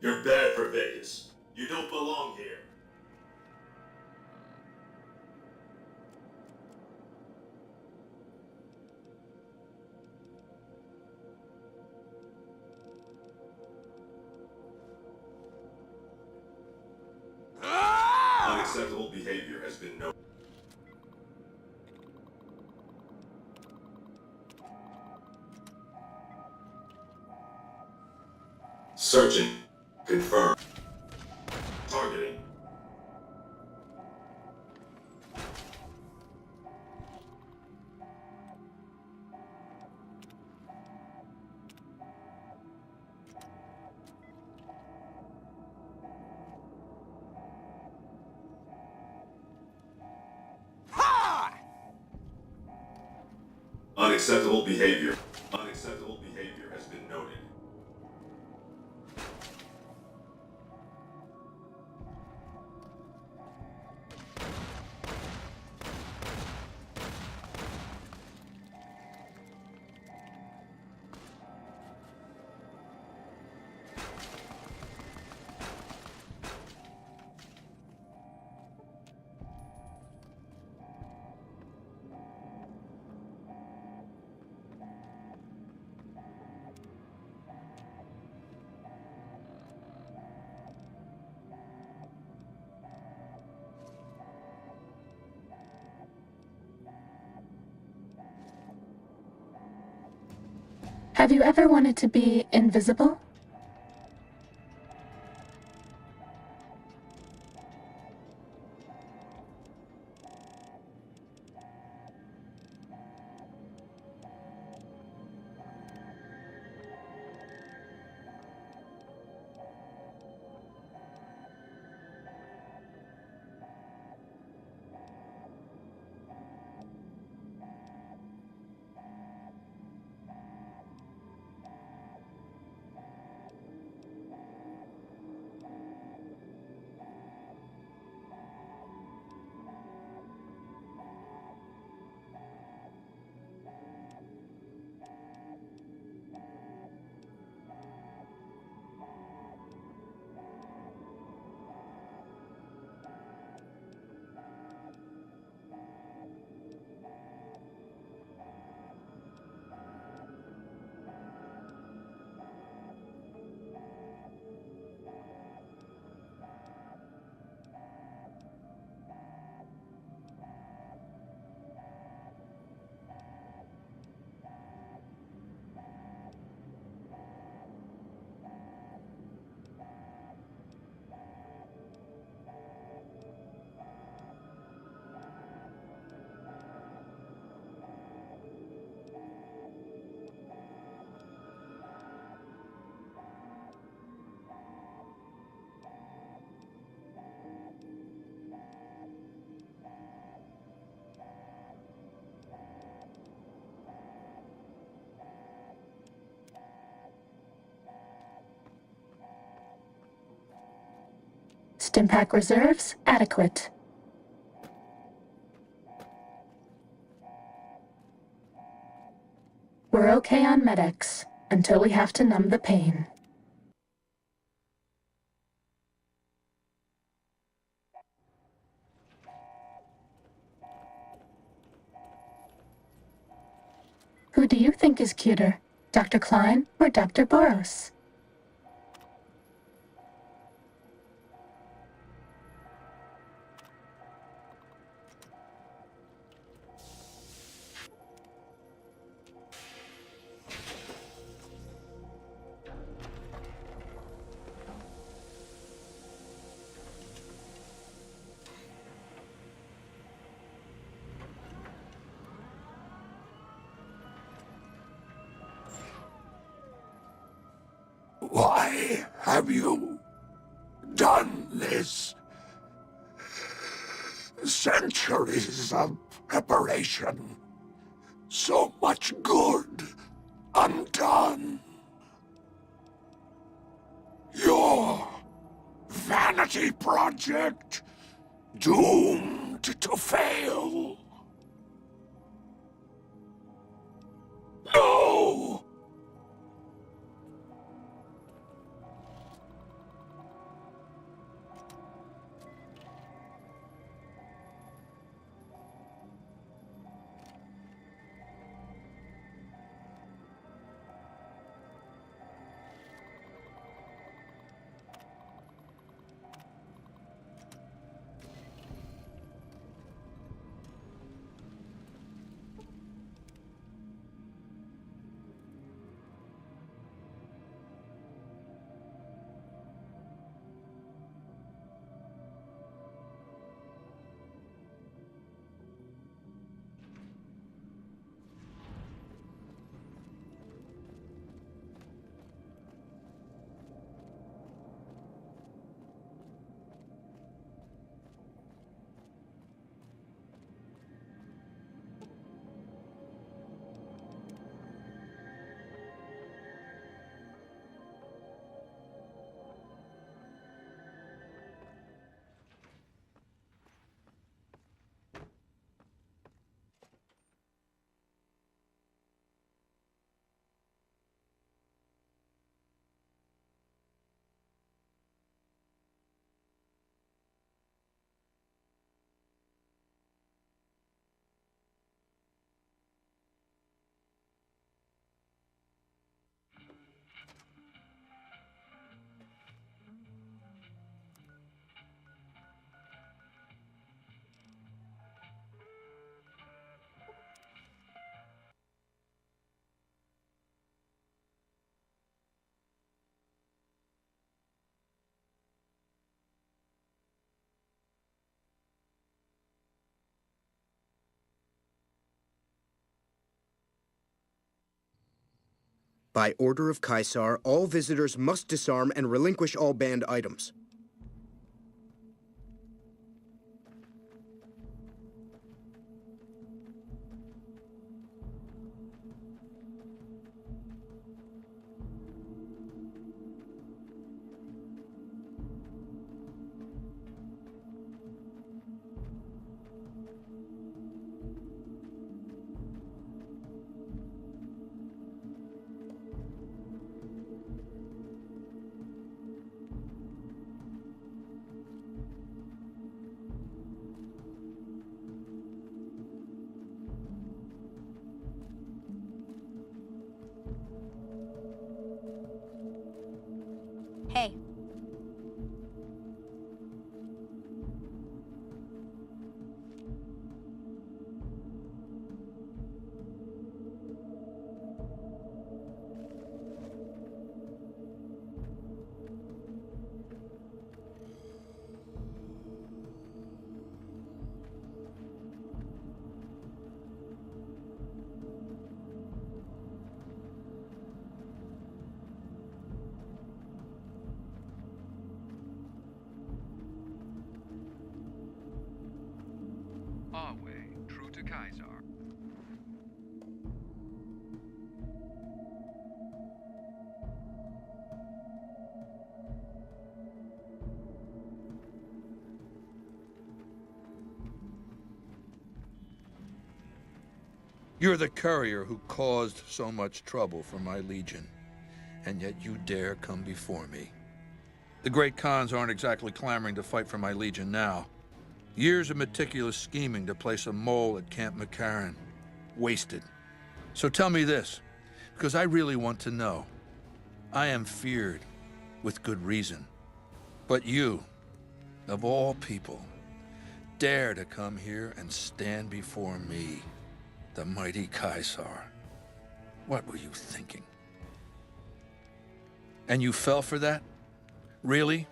You're bad for Vegas. You don't belong here. Unacceptable behavior has been noted. Searching. Confirm. Targeting. Unacceptable behavior. Unacceptable behavior has been noted. Have you ever wanted to be invisible? Stimpack reserves adequate. We're okay on Med-X until we have to numb the pain. Who do you think is cuter, Dr. Klein or Dr. Boros? Why have you done this? Centuries of preparation. So much good undone. Your vanity project doomed to fail. No! By order of Caesar, all visitors must disarm and relinquish all banned items. Hey. Our way, true to Caesar. You're the courier who caused so much trouble for my legion, and yet you dare come before me. The great Khans aren't exactly clamoring to fight for my legion now. Years of meticulous scheming to place a mole at Camp McCarran. Wasted. So tell me this, because I really want to know. I am feared, with good reason. But you, of all people, dare to come here and stand before me, the mighty Caesar. What were you thinking? And you fell for that? Really?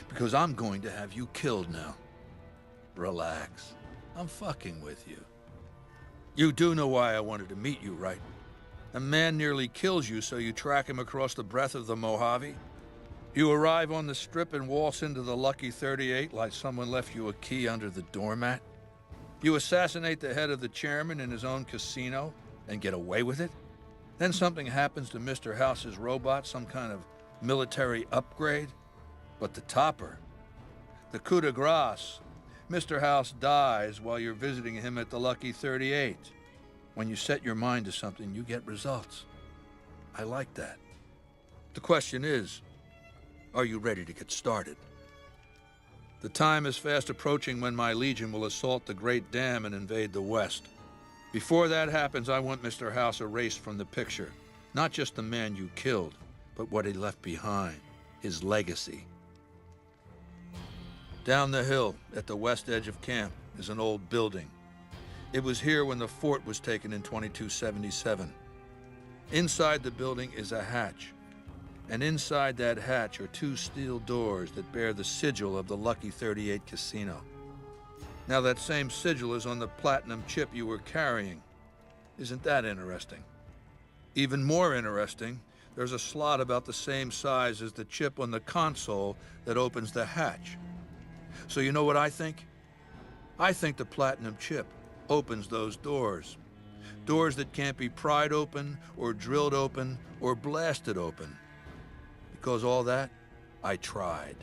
Because I'm going to have you killed now. Relax. I'm fucking with you. You do know why I wanted to meet you, right? A man nearly kills you, so you track him across the breadth of the Mojave? You arrive on the strip and waltz into the Lucky 38 like someone left you a key under the doormat? You assassinate the head of the chairman in his own casino and get away with it? Then something happens to Mr. House's robot, some kind of military upgrade? But the topper, the coup de grace, Mr. House dies while you're visiting him at the Lucky 38. When you set your mind to something, you get results. I like that. The question is, are you ready to get started? The time is fast approaching when my legion will assault the Great Dam and invade the West. Before that happens, I want Mr. House erased from the picture. Not just the man you killed, but what he left behind, his legacy. Down the hill, at the west edge of camp, is an old building. It was here when the fort was taken in 2277. Inside the building is a hatch. And inside that hatch are two steel doors that bear the sigil of the Lucky 38 casino. Now that same sigil is on the platinum chip you were carrying. Isn't that interesting? Even more interesting, there's a slot about the same size as the chip on the console that opens the hatch. So you know what I think? I think the platinum chip opens those doors. Doors that can't be pried open, or drilled open, or blasted open. Because all that, I tried.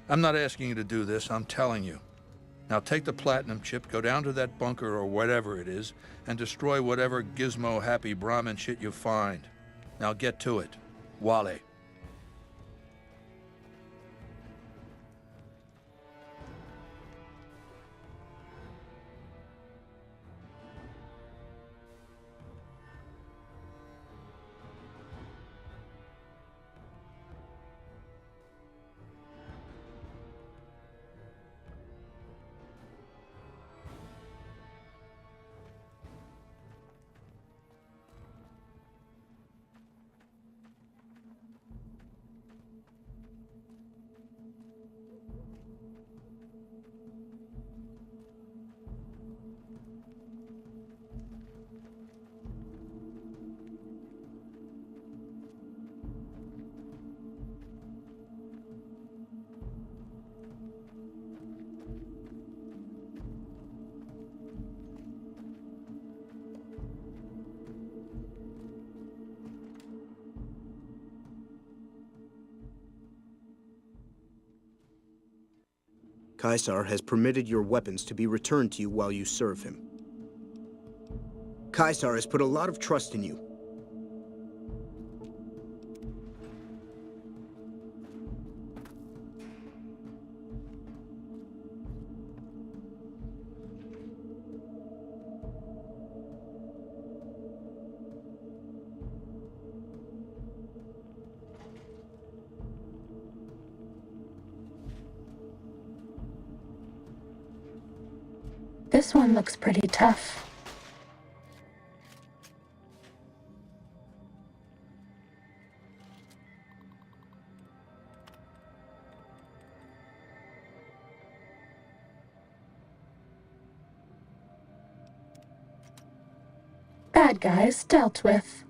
I'm not asking you to do this, I'm telling you. Now take the platinum chip, go down to that bunker or whatever it is, and destroy whatever gizmo-happy Brahmin shit you find. Now get to it. Wale. Caesar has permitted your weapons to be returned to you while you serve him. Caesar has put a lot of trust in you. This one looks pretty tough. Bad guys dealt with.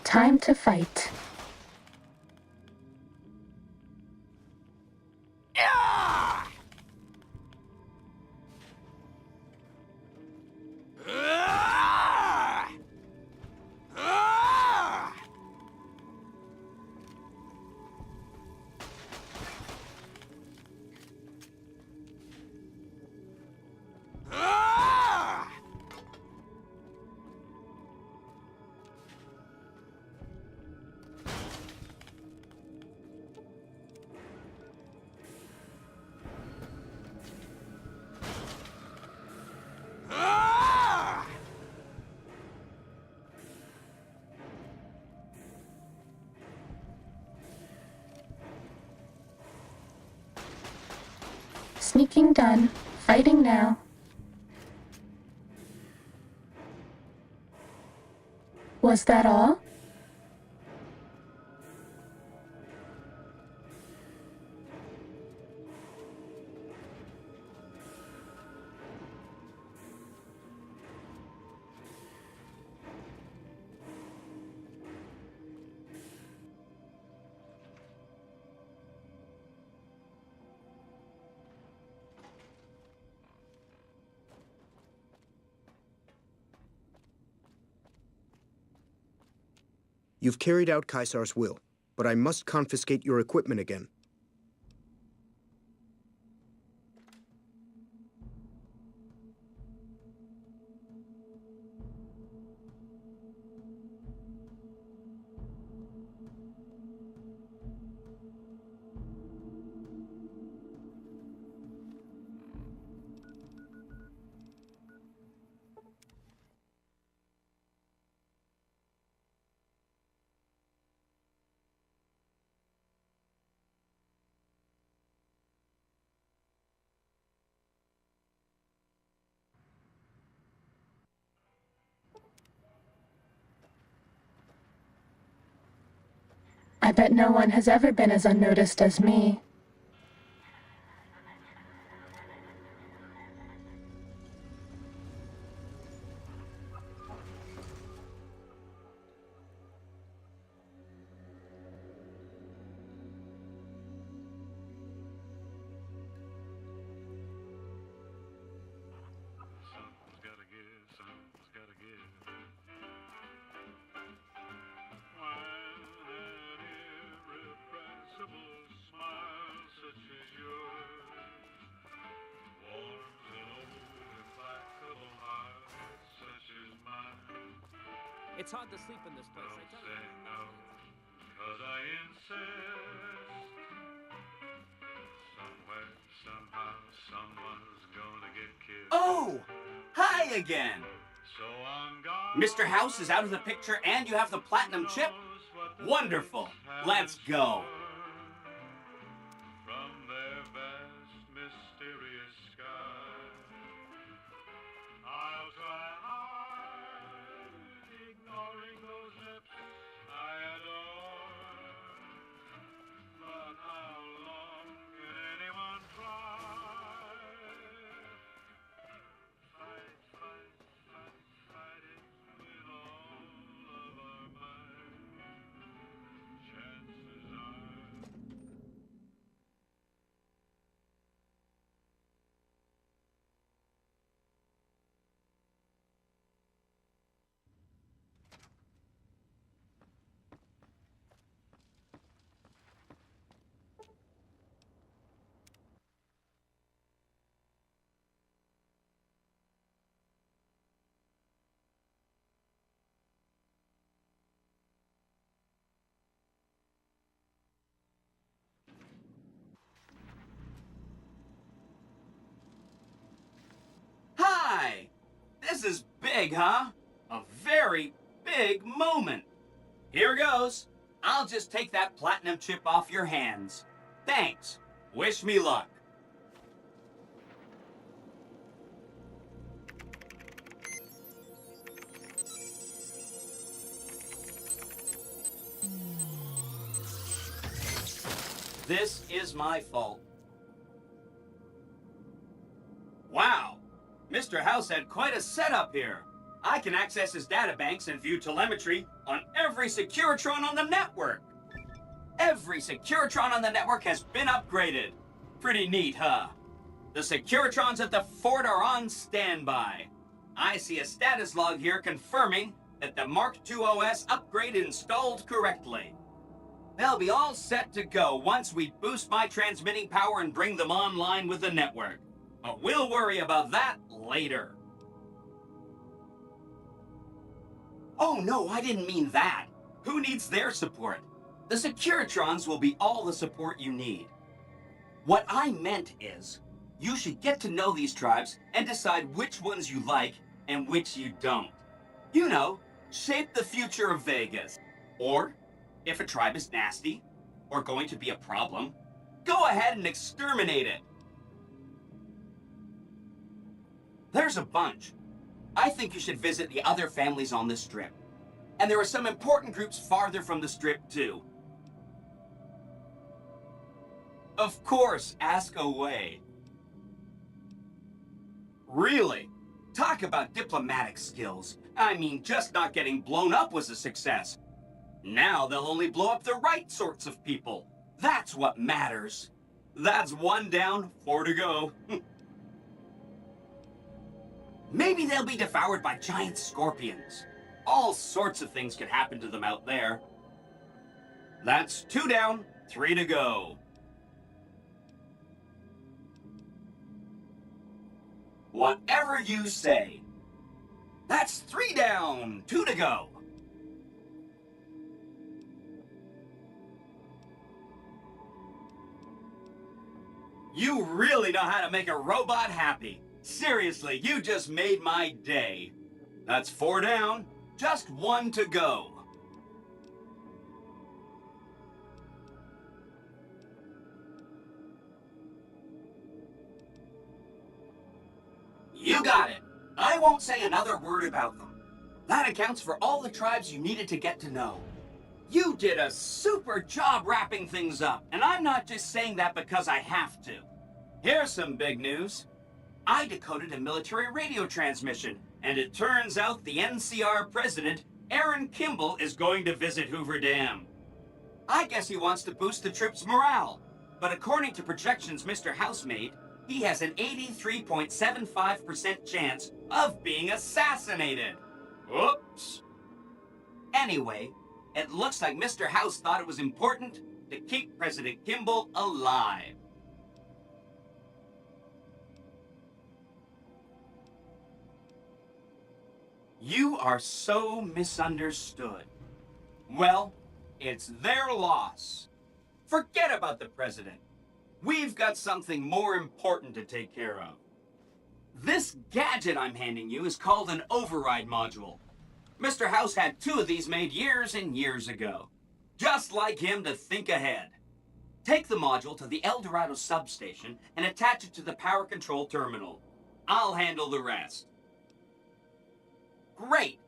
Time to fight. Sneaking done. Fighting now. Was that all? You've carried out Caesar's will, but I must confiscate your equipment again. I bet no one has ever been as unnoticed as me. Something's gotta give, something's gotta give. When an irrepressible smile such as yours warms an old implacable heart such as mine. It's hard to sleep in this place, I Don't tell say you. no, 'cause I insist. Somewhere, somehow, someone's gonna get killed. Oh! Hi again! So on God, Mr. House is out of the picture and you have the platinum chip? Wonderful! Let's go! from their vast, mysterious sky, I'll try hard Big, huh? A very big moment. Here goes. I'll just take that platinum chip off your hands. Thanks. Wish me luck. This is my fault. Wow, Mr. House had quite a setup here. I can access his databanks and view telemetry on every Securitron on the network. Every Securitron on the network has been upgraded. Pretty neat, huh? The Securitrons at the fort are on standby. I see a status log here confirming that the Mark II OS upgrade installed correctly. They'll be all set to go once we boost my transmitting power and bring them online with the network. But we'll worry about that later. Oh no, I didn't mean that. Who needs their support? The Securitrons will be all the support you need. What I meant is, you should get to know these tribes and decide which ones you like and which you don't. You know, shape the future of Vegas. Or, if a tribe is nasty, or going to be a problem, go ahead and exterminate it. There's a bunch. I think you should visit the other families on the Strip. And there are some important groups farther from the Strip, too. Of course, ask away. Really? Talk about diplomatic skills. I mean, just not getting blown up was a success. Now they'll only blow up the right sorts of people. That's what matters. That's 1 down, 4 to go. Maybe they'll be devoured by giant scorpions. All sorts of things could happen to them out there. That's 2 down, 3 to go. Whatever you say. That's 3 down, 2 to go. You really know how to make a robot happy. Seriously, you just made my day. That's 4 down, just 1 to go. You got it. I won't say another word about them. That accounts for all the tribes you needed to get to know. You did a super job wrapping things up, and I'm not just saying that because I have to. Here's some big news. I decoded a military radio transmission, and it turns out the NCR president, Aaron Kimball, is going to visit Hoover Dam. I guess he wants to boost the troops' morale, but according to projections Mr. House made, he has an 83.75% chance of being assassinated. Oops. Anyway, it looks like Mr. House thought it was important to keep President Kimball alive. You are so misunderstood. Well, it's their loss. Forget about the president. We've got something more important to take care of. This gadget I'm handing you is called an override module. Mr. House had 2 of these made years and years ago. Just like him to think ahead. Take the module to the El Dorado substation and attach it to the power control terminal. I'll handle the rest. Great!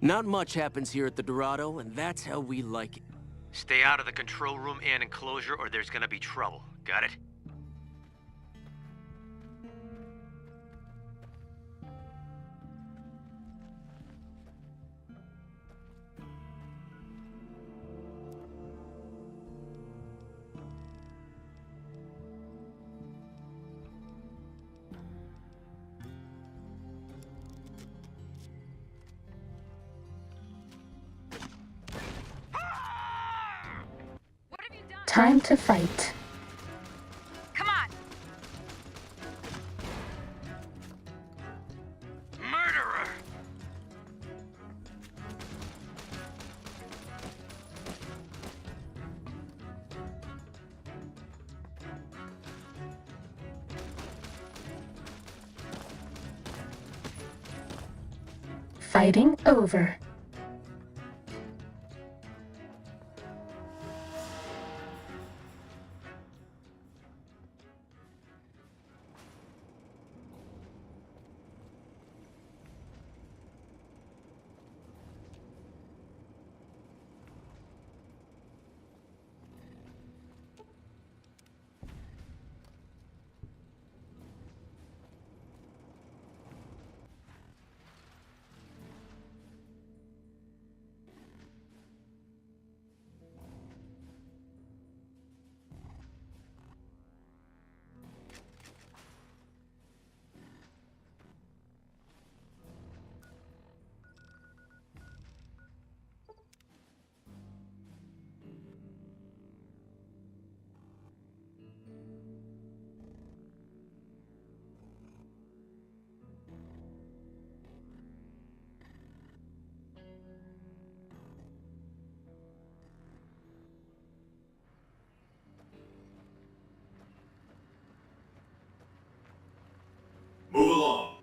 Not much happens here at the Dorado, and that's how we like it. Stay out of the control room and enclosure, or there's gonna be trouble. Got it? Time to fight. Come on. Murderer! Fighting over. Move along.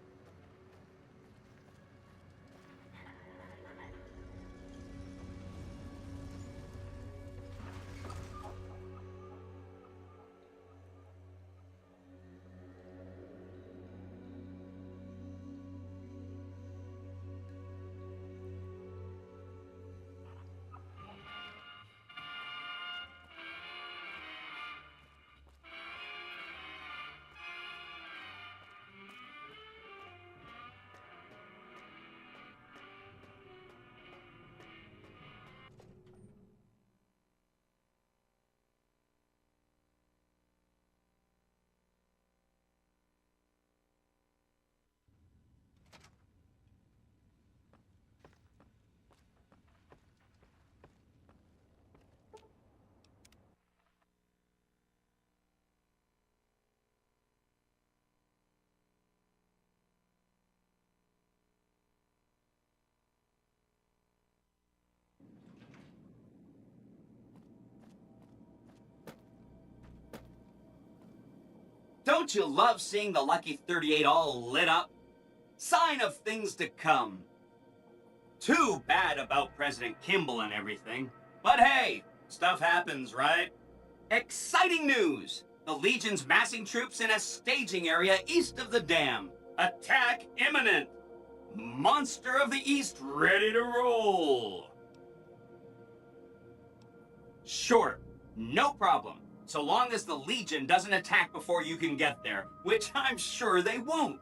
Don't you love seeing the Lucky 38 all lit up? Sign of things to come. Too bad about President Kimball and everything. But hey, stuff happens, right? Exciting news! The Legion's massing troops in a staging area east of the dam. Attack imminent! Monster of the East ready to roll! Sure, no problem. So long as the Legion doesn't attack before you can get there, which I'm sure they won't.